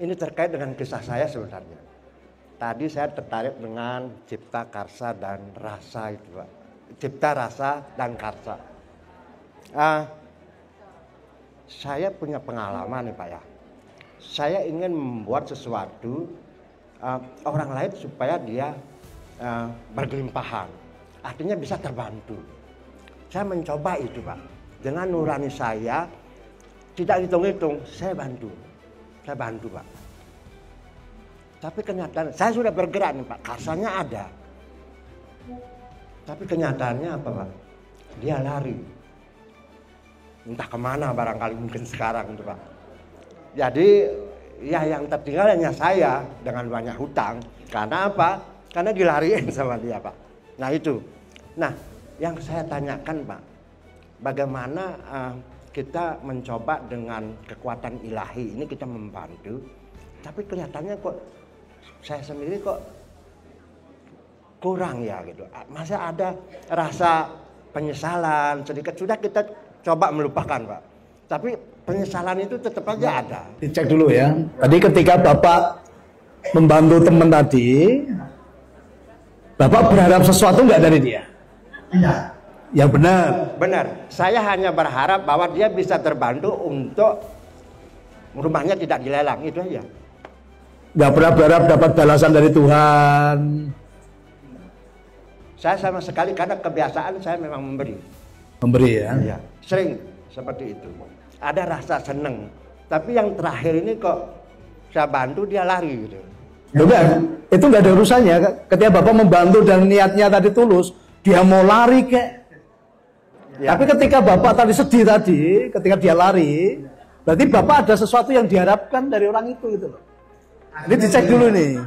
ini terkait dengan kisah saya sebenarnya. Tadi saya tertarik dengan cipta, karsa, dan rasa itu, Pak. Cipta, rasa, dan karsa. Saya punya pengalaman nih, Pak ya. Saya ingin membuat sesuatu orang lain supaya dia berkelimpahan. Artinya bisa terbantu. Saya mencoba itu, Pak. Dengan nurani saya, tidak hitung-hitung, saya bantu. Saya bantu, Pak. Tapi kenyataan, saya sudah bergerak nih, Pak. Karsanya ada. Tapi kenyataannya apa, Pak? Dia lari. Entah kemana barangkali mungkin sekarang itu, Pak. Jadi ya yang tertinggal hanya saya dengan banyak hutang. Karena apa? Karena dilariin sama dia, Pak. Nah itu. Nah yang saya tanyakan, Pak. Bagaimana kita mencoba dengan kekuatan ilahi ini kita membantu. Tapi kelihatannya kok saya sendiri kok kurang ya gitu. Masa ada rasa penyesalan sedikit, sudah kita coba melupakan, Pak. Tapi penyesalan itu tetap aja ada. Dicek dulu ya. Tadi ketika Bapak membantu teman tadi, Bapak berharap sesuatu nggak dari dia? Iya. Ya benar. Benar. Saya hanya berharap bahwa dia bisa terbantu untuk rumahnya tidak dilelang, itu aja. Nggak pernah berharap dapat balasan dari Tuhan. Saya sama sekali karena kebiasaan saya memang memberi. Memberi ya? Iya, sering seperti itu. Ada rasa seneng. Tapi yang terakhir ini kok saya bantu dia lari gitu. Enggak, itu nggak ada urusannya. Ketika Bapak membantu dan niatnya tadi tulus, dia mau lari kek. Ya. Tapi ketika Bapak tadi sedih tadi, ketika dia lari, berarti Bapak ada sesuatu yang diharapkan dari orang itu gitu loh. Ini dicek dulu nih.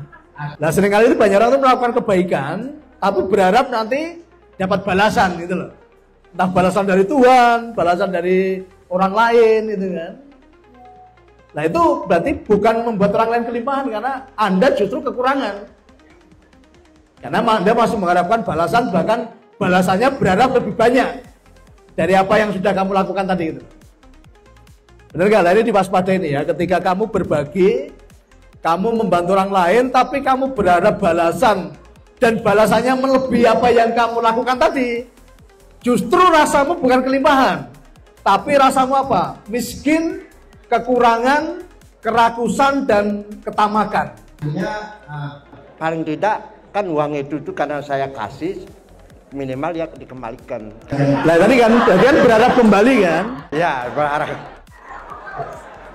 Nah seringkali itu banyak orang itu melakukan kebaikan, tapi berharap nanti dapat balasan gitu loh. Entah balasan dari Tuhan, balasan dari orang lain gitu kan. Nah itu berarti bukan membuat orang lain kelimpahan, karena Anda justru kekurangan. Karena Anda masih mengharapkan balasan, bahkan balasannya berharap lebih banyak dari apa yang sudah kamu lakukan tadi itu. Benar gak? Nah ini diwaspadai ini ya, ketika kamu berbagi, kamu membantu orang lain, tapi kamu berharap balasan, dan balasannya melebihi apa yang kamu lakukan tadi, justru rasamu bukan kelimpahan, tapi rasamu apa? Miskin, kekurangan, kerakusan, dan ketamakan. Paling tidak kan uang itu karena saya kasih, minimal ya dikembalikan. Nah tadi kan berharap kembali kan? Ya berharap.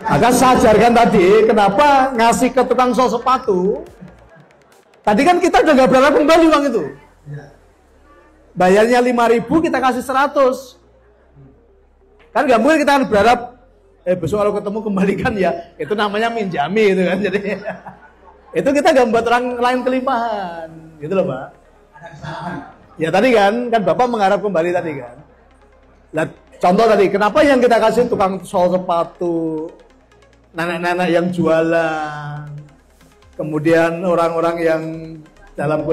Maka saya ajarkan tadi, kenapa ngasih ke tukang sol sepatu. Tadi kan kita udah gak berharap kembali uang itu. Bayarnya 5.000, kita kasih 100. Kan gak mungkin kita berharap, besok kalau ketemu kembalikan ya. Itu namanya minjami gitu kan. Jadi itu kita gak membuat orang lain kelimpahan. Gitu loh Pak. Ada kesalahan. Ya tadi kan Bapak mengharap kembali tadi kan. Nah, contoh tadi, kenapa yang kita kasih tukang sol sepatu, nenek-nenek yang jualan, kemudian orang-orang yang dalam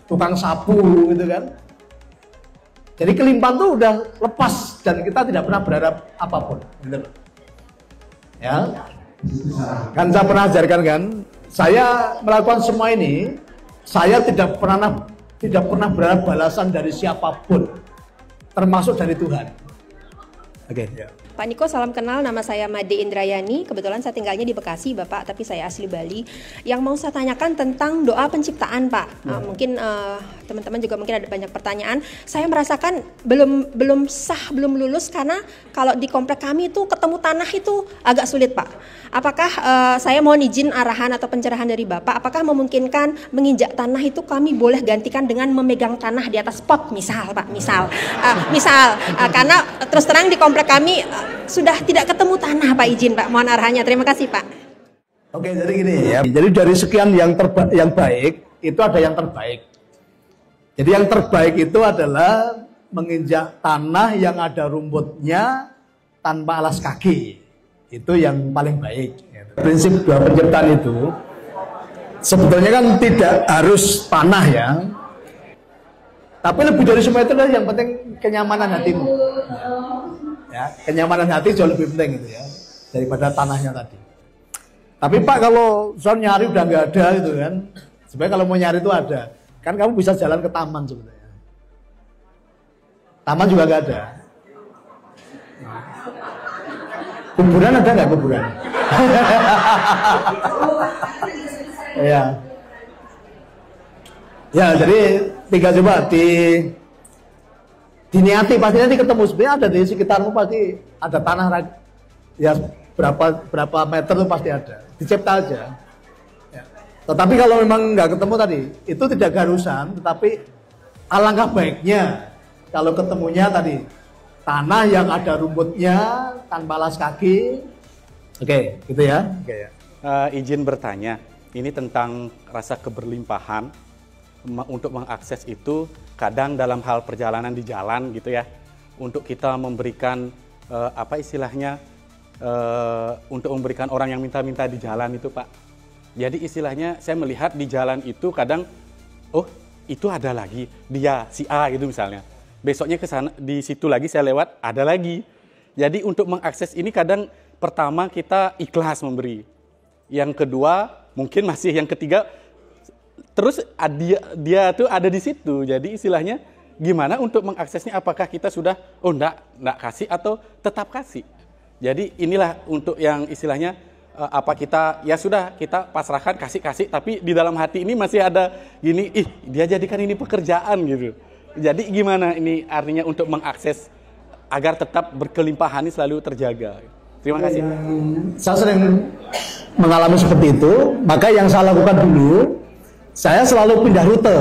tukang sapu gitu kan. Jadi kelimpahan tuh udah lepas dan kita tidak pernah berharap apapun gitu. Ya. Kan saya pernah ajarkan kan, saya melakukan semua ini, saya tidak pernah berharap balasan dari siapapun, termasuk dari Tuhan. Oke. Ya. Pak Niko, salam kenal. Nama saya Made Indrayani. Kebetulan saya tinggalnya di Bekasi, Bapak, tapi saya asli Bali. Yang mau saya tanyakan tentang doa penciptaan, Pak. Mungkin teman-teman juga mungkin ada banyak pertanyaan. Saya merasakan belum sah, belum lulus, karena kalau di komplek kami itu ketemu tanah itu agak sulit, Pak. Apakah saya mohon izin arahan atau pencerahan dari Bapak, apakah memungkinkan menginjak tanah itu kami boleh gantikan dengan memegang tanah di atas pot, misal, Pak, misal. Karena terus terang di komplek kami sudah tidak ketemu tanah, Pak, izin Pak, mohon arahannya. Terima kasih Pak. Oke, jadi gini ya. Jadi dari sekian yang baik itu ada yang terbaik. Jadi yang terbaik itu adalah menginjak tanah yang ada rumputnya tanpa alas kaki. Itu yang paling baik. Prinsip doa penciptaan itu sebetulnya kan tidak harus tanah ya. Tapi lebih dari semua itu adalah yang penting kenyamanan hatimu. Ya, kenyamanan hati jauh lebih penting itu ya daripada tanahnya tadi. Tapi Pak kalau soal nyari udah nggak ada gitu kan. Sebenarnya kalau mau nyari itu ada. Kan kamu bisa jalan ke taman sebenarnya. Taman juga nggak ada. Kuburan ada nggak kuburan? Ya. Ya jadi tinggal coba diniati, pasti nanti ketemu. Sebenarnya ada di sekitarmu, pasti ada tanah ya berapa meter tuh pasti ada. Dicipta aja. Ya. Tetapi kalau memang nggak ketemu tadi, itu tidak keharusan, tetapi alangkah baiknya kalau ketemunya tadi tanah yang ada rumputnya tanpa alas kaki. Oke, gitu ya. Oke, ya. Izin bertanya, ini tentang rasa keberlimpahan. Untuk mengakses itu kadang dalam hal perjalanan di jalan gitu ya, untuk kita memberikan apa istilahnya, untuk memberikan orang yang minta-minta di jalan itu Pak. Jadi istilahnya saya melihat di jalan itu kadang, oh itu ada lagi, dia si A gitu misalnya. Besoknya ke sana, di situ lagi saya lewat, ada lagi. Jadi untuk mengakses ini kadang pertama kita ikhlas memberi. Yang kedua, mungkin masih yang ketiga, terus dia tuh ada di situ. Jadi istilahnya gimana untuk mengaksesnya, apakah kita sudah enggak kasih atau tetap kasih. Jadi inilah untuk yang istilahnya apa kita ya sudah kita pasrahkan kasih tapi di dalam hati ini masih ada gini, dia jadikan ini pekerjaan gitu. Jadi gimana ini artinya untuk mengakses agar tetap berkelimpahan ini selalu terjaga. Terima kasih. Saya sering mengalami seperti itu, maka yang saya lakukan dulu, saya selalu pindah rute.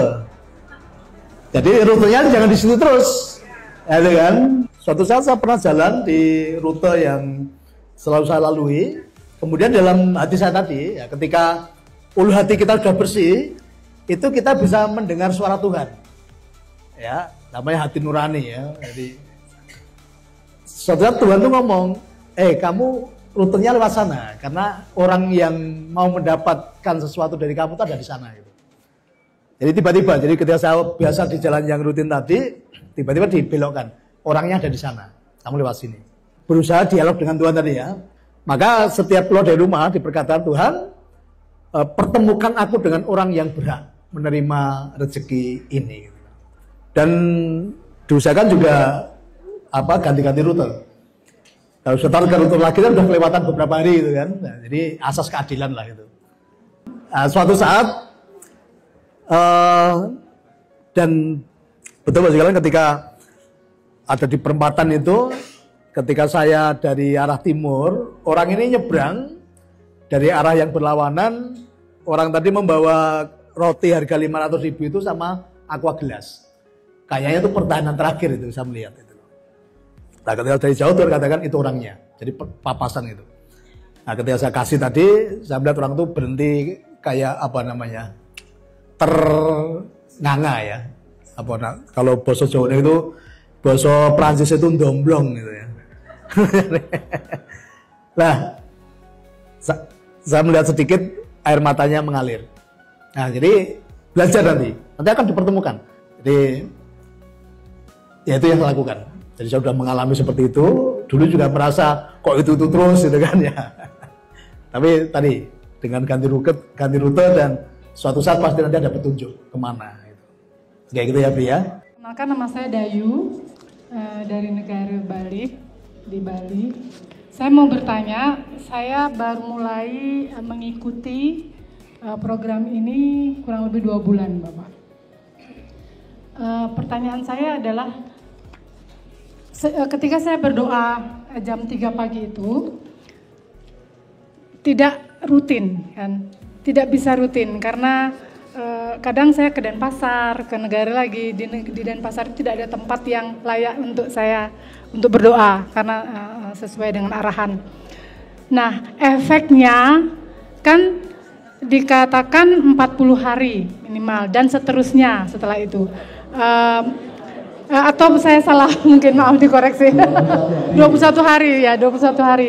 Jadi rutenya jangan di situ terus, ya kan? Suatu saat saya pernah jalan di rute yang selalu saya lalui. Kemudian dalam hati saya tadi, ya, ketika ulu hati kita sudah bersih, itu kita bisa mendengar suara Tuhan. Ya, namanya hati nurani ya. Jadi suatu saat Tuhan tuh ngomong, kamu rutenya lewat sana, karena orang yang mau mendapatkan sesuatu dari kamu itu ada di sana. Gitu. Jadi tiba-tiba, jadi ketika saya biasa di jalan yang rutin tadi, tiba-tiba dibelokkan. Orangnya ada di sana, kamu lewat sini. Berusaha dialog dengan Tuhan tadi ya. Maka setiap keluar dari rumah, di perkataan Tuhan, pertemukan aku dengan orang yang berhak menerima rezeki ini. Dan diusahakan juga ganti-ganti rute. Kalau setelah ke rute lagi kan udah kelewatan beberapa hari gitu kan. Nah, jadi asas keadilan lah itu. Nah, suatu saat dan betul sekali ketika ada di perempatan itu, ketika saya dari arah timur, orang ini nyebrang dari arah yang berlawanan. Orang tadi membawa roti harga 500.000 itu sama aqua gelas. Kayaknya itu pertahanan terakhir itu saya melihat itu. Nah, ketika dari jauh tuh katakan itu orangnya, jadi papasan gitu. Nah, ketika saya kasih tadi, saya melihat orang itu berhenti kayak ternganga ya. Kalau bahasa Jawa itu, bahasa Prancis itu domblong gitu ya. Nah, saya melihat sedikit air matanya mengalir. Nah, jadi belajar nanti akan dipertemukan. Jadi ya itu yang saya lakukan. Jadi saya sudah mengalami seperti itu. Dulu juga merasa kok itu terus gitu kan ya. Tapi tadi dengan ganti rute dan suatu saat pasti nanti ada petunjuk kemana. Kayak gitu ya Bri ya. Kenalkan, nama saya Dayu dari negara Bali, di Bali. Saya mau bertanya, saya baru mulai mengikuti program ini kurang lebih 2 bulan Bapak. Pertanyaan saya adalah, ketika saya berdoa jam 3 pagi itu, tidak rutin kan, tidak bisa rutin karena kadang saya ke Denpasar, ke negara lagi, di Denpasar tidak ada tempat yang layak untuk saya untuk berdoa karena sesuai dengan arahan. Nah, efeknya kan dikatakan 40 hari minimal dan seterusnya setelah itu. Atau saya salah, mungkin maaf dikoreksi. 21 hari ya, 21 hari.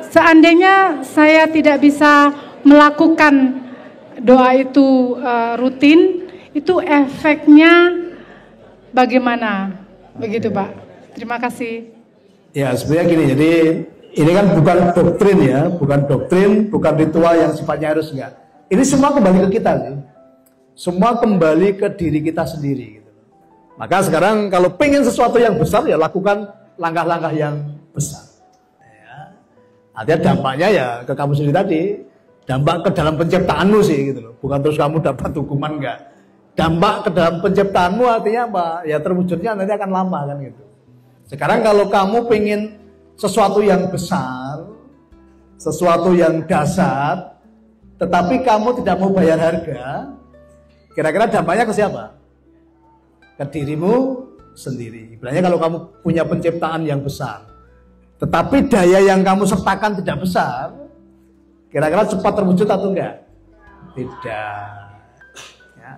Seandainya saya tidak bisa melakukan doa itu rutin, itu efeknya bagaimana? Begitu Pak. Terima kasih. Ya sebenarnya gini, jadi Ini kan bukan doktrin ya, bukan doktrin, bukan ritual yang sifatnya harus, enggak. Ini semua kembali ke kita sih. Semua kembali ke diri kita sendiri gitu. Maka sekarang kalau pengen sesuatu yang besar ya lakukan langkah-langkah yang besar. Ya. Artinya dampaknya ya ke kamu sendiri tadi, dampak ke dalam penciptaanmu sih gitu loh. Bukan terus kamu dapat hukuman, enggak. Dampak ke dalam penciptaanmu artinya apa? Ya terwujudnya nanti akan lama kan gitu. Sekarang kalau kamu pengen sesuatu yang besar, sesuatu yang dasar, tetapi kamu tidak mau bayar harga, kira-kira dampaknya ke siapa? Ke dirimu sendiri. Ibaratnya kalau kamu punya penciptaan yang besar, tetapi daya yang kamu sertakan tidak besar, kira-kira cepat terwujud atau enggak? Tidak. Ya.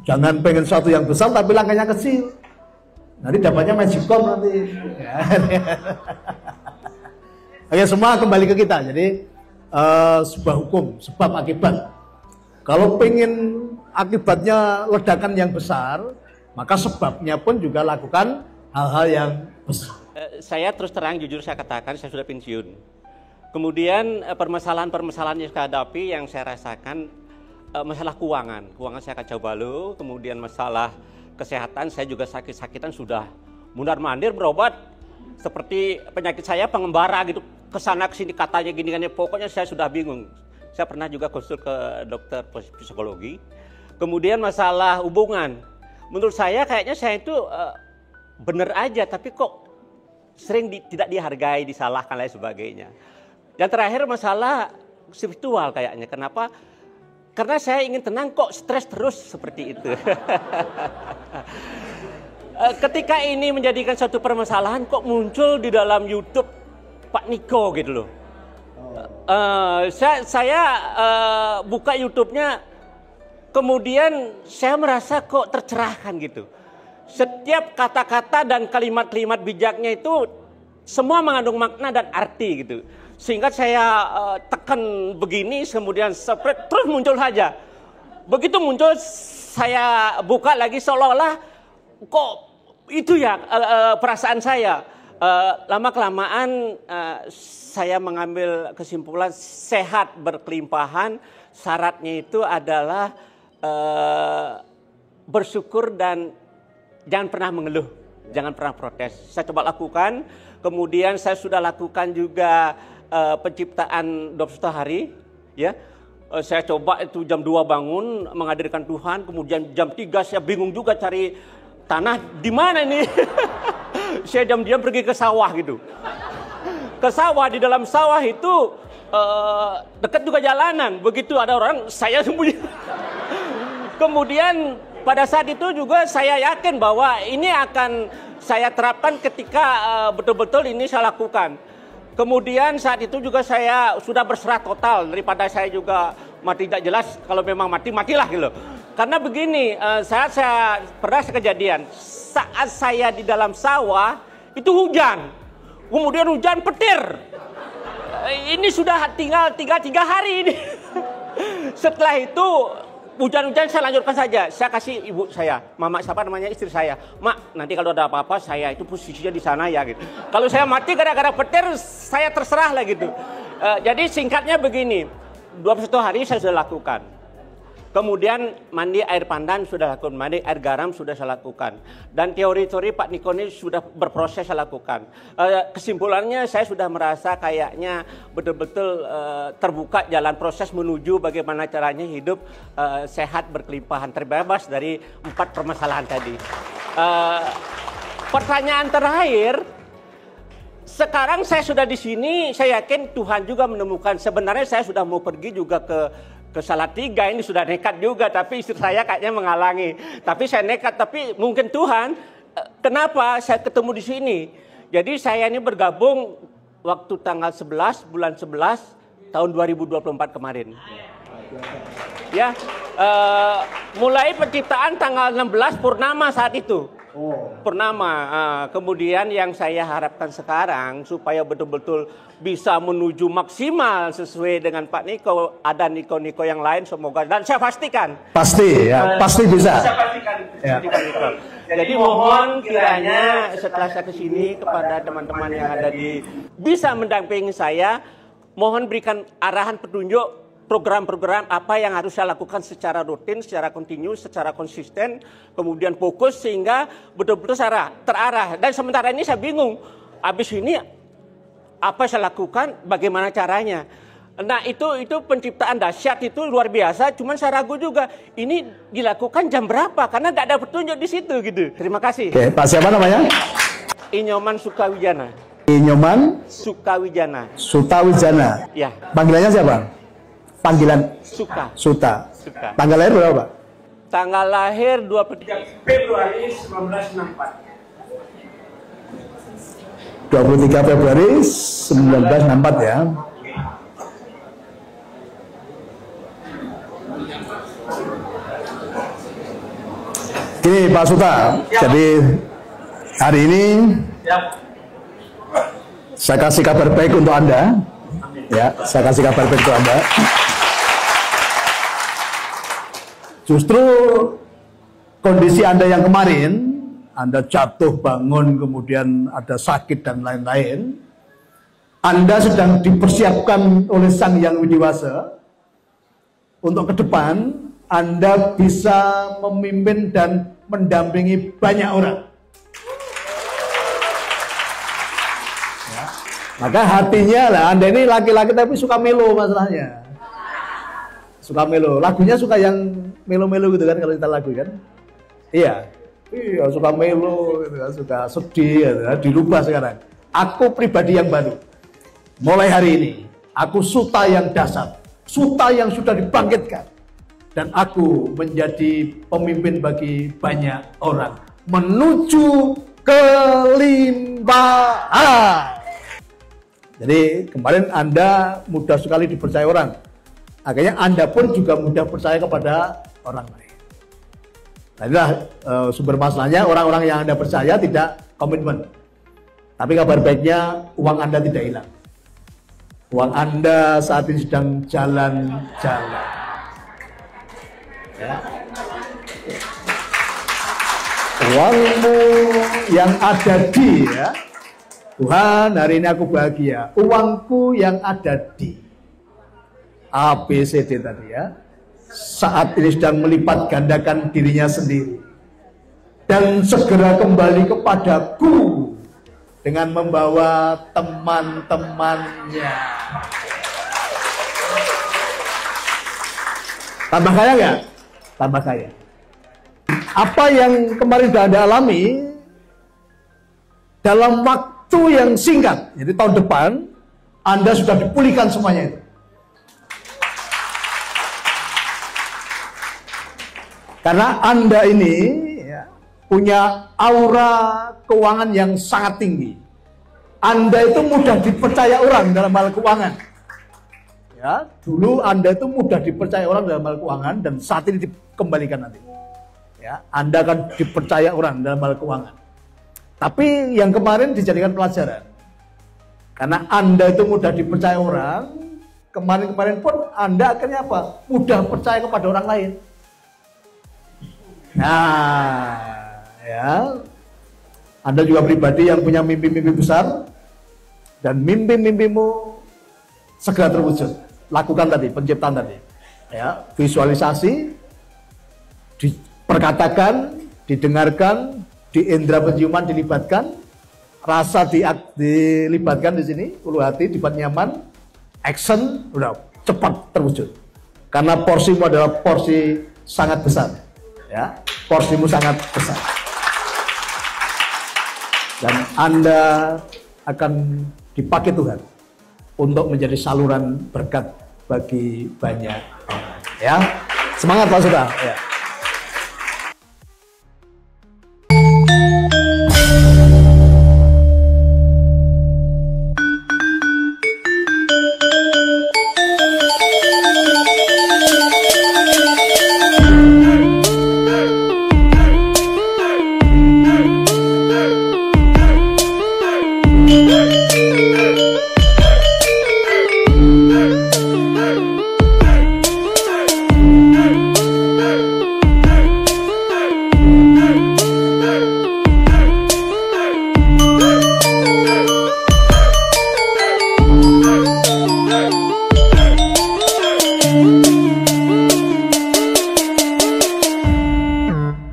Jangan pengen sesuatu yang besar tapi langkahnya kecil. Nanti dapatnya magicom nanti. Ya. Oke, semua kembali ke kita. Jadi sebuah hukum, sebab akibat. Kalau pengen akibatnya ledakan yang besar, maka sebabnya pun juga lakukan hal-hal yang besar. Saya terus terang jujur saya katakan saya sudah pensiun. Kemudian permasalahan-permasalahan yang saya hadapi yang saya rasakan masalah keuangan saya kacau balau. Kemudian masalah kesehatan saya juga sakit-sakitan sudah mundar-mandir berobat seperti penyakit saya pengembara gitu, kesana kesini katanya gini-gini, pokoknya saya sudah bingung. Saya pernah juga konsul ke dokter psikologi. Kemudian masalah hubungan, menurut saya kayaknya saya itu bener aja, tapi kok sering tidak dihargai, disalahkan lain sebagainya. Dan terakhir masalah spiritual kayaknya, kenapa? Karena saya ingin tenang kok stres terus seperti itu. Ketika ini menjadikan suatu permasalahan kok muncul di dalam YouTube Pak Niko gitu loh. Saya buka YouTube-nya, kemudian saya merasa kok tercerahkan gitu. Setiap kata-kata dan kalimat-kalimat bijaknya itu semua mengandung makna dan arti gitu. Sehingga saya tekan begini, kemudian spread, terus muncul saja. Begitu muncul, saya buka lagi seolah-olah kok itu ya perasaan saya. Lama-kelamaan saya mengambil kesimpulan sehat berkelimpahan, syaratnya itu adalah bersyukur dan jangan pernah mengeluh, jangan pernah protes. Saya coba lakukan, kemudian saya sudah lakukan juga penciptaan 21 hari, ya. Saya coba itu jam 2 bangun menghadirkan Tuhan, kemudian jam 3 saya bingung juga cari tanah di mana ini. Saya diam-diam pergi ke sawah gitu. Ke sawah, di dalam sawah itu dekat juga jalanan. Begitu ada orang, saya sembunyi. Kemudian pada saat itu juga saya yakin bahwa ini akan saya terapkan ketika betul-betul ini saya lakukan. Kemudian saat itu juga saya sudah berserah total, daripada saya juga mati tidak jelas, kalau memang mati, matilah gitu. Karena begini, saya pernah kejadian, saat saya di dalam sawah, itu hujan. Kemudian hujan petir. Ini sudah tinggal 3 hari ini. Setelah itu, hujan-hujan saya lanjutkan saja. Saya kasih ibu saya, mama siapa namanya, istri saya. Mak, nanti kalau ada apa-apa saya itu posisinya di sana ya gitu. Kalau saya mati gara-gara petir, saya terserah lah gitu. Jadi singkatnya begini, 21 hari saya sudah lakukan. Kemudian mandi air pandan sudah lakukan, mandi air garam sudah saya lakukan. Dan teori-teori Pak Niko ini sudah berproses saya lakukan. Kesimpulannya saya sudah merasa kayaknya betul-betul terbuka jalan proses menuju bagaimana caranya hidup sehat, berkelimpahan, terbebas dari 4 permasalahan tadi. Pertanyaan terakhir, sekarang saya sudah di sini, saya yakin Tuhan juga menemukan. Sebenarnya saya sudah mau pergi juga ke Salatiga, ini sudah nekat juga, tapi istri saya kayaknya menghalangi. Tapi saya nekat, tapi mungkin Tuhan, kenapa saya ketemu di sini? Jadi saya ini bergabung waktu tanggal 11, bulan 11, tahun 2024 kemarin. Ya, mulai penciptaan tanggal 16 purnama saat itu. Purnama. Kemudian yang saya harapkan sekarang supaya betul-betul bisa menuju maksimal sesuai dengan Pak Niko, ada Niko-Niko yang lain semoga, dan saya pastikan. Pasti ya, pasti bisa. Saya pastikan. Ya. Niko. Jadi mohon kiranya setelah saya kesini kepada teman-teman yang ada di bisa mendampingi saya, mohon berikan arahan petunjuk program-program apa yang harus saya lakukan secara rutin, secara kontinu, secara konsisten, kemudian fokus sehingga betul-betul terarah. Dan sementara ini saya bingung, habis ini apa saya lakukan, bagaimana caranya. Nah itu penciptaan dahsyat itu luar biasa, cuman saya ragu juga, ini dilakukan jam berapa, karena nggak ada petunjuk di situ gitu. Terima kasih. Oke, Pak siapa namanya? Inyoman Sukawijana. Inyoman Sukawijana. Sutawijana. Ya. Panggilannya siapa? Panggilan Suta. Tanggal lahir berapa, Pak? Tanggal lahir 23 Februari 1964. 23 Februari 1964 ya. Oke Pak Suta, jadi hari ini saya kasih kabar baik untuk Anda. Ya, saya kasih kabar baik untuk Anda. Justru kondisi Anda yang kemarin, Anda jatuh bangun, kemudian ada sakit dan lain-lain, Anda sedang dipersiapkan oleh Sang Yang Widiwasa untuk ke depan Anda bisa memimpin dan mendampingi banyak orang. Ya. Maka hatinya lah, Anda ini laki-laki tapi suka melo masalahnya. Suka melo, lagunya suka yang melo-melo gitu kan kalau kita lagu kan. Iya, suka melo, gitu kan, suka sedih, gitu kan. Dirubah sekarang. Aku pribadi yang baru. Mulai hari ini, aku Suta yang dasar, Suta yang sudah dibangkitkan. Dan aku menjadi pemimpin bagi banyak orang. Menuju kelimpahan. Jadi kemarin Anda mudah sekali dipercaya orang. Akhirnya Anda pun juga mudah percaya kepada orang lain. Nah inilah sumber masalahnya, orang-orang yang Anda percaya tidak komitmen. Tapi kabar baiknya uang Anda tidak hilang. Uang Anda saat ini sedang jalan-jalan. Ya. Uangmu yang ada di ya. Tuhan hari ini aku bahagia. Uangku yang ada di ABCD tadi ya, saat ini sedang melipat gandakan dirinya sendiri dan segera kembali kepadaku dengan membawa teman-temannya. Tambah kaya nggak? Tambah kaya. Apa yang kemarin sudah Anda alami dalam waktu yang singkat, jadi tahun depan Anda sudah dipulihkan semuanya itu. Karena Anda ini ya, punya aura keuangan yang sangat tinggi. Anda itu mudah dipercaya orang dalam hal keuangan. Ya, dulu Anda itu mudah dipercaya orang dalam hal keuangan dan saat ini dikembalikan nanti. Ya, Anda akan dipercaya orang dalam hal keuangan. Tapi yang kemarin dijadikan pelajaran. Karena Anda itu mudah dipercaya orang, kemarin-kemarin pun Anda akhirnya apa? Mudah percaya kepada orang lain. Nah, ya, Anda juga pribadi yang punya mimpi-mimpi besar dan mimpi-mimpimu segera terwujud. Lakukan tadi, penciptaan tadi, ya, visualisasi, diperkatakan, didengarkan, di indera penciuman dilibatkan, rasa dilibatkan di sini, ulu hati dibuat nyaman, action, udah cepat terwujud. Karena porsimu adalah porsi sangat besar. Ya, porsimu sangat besar dan Anda akan dipakai Tuhan untuk menjadi saluran berkat bagi banyak orang. Ya, semangat Pak Suta. Ya.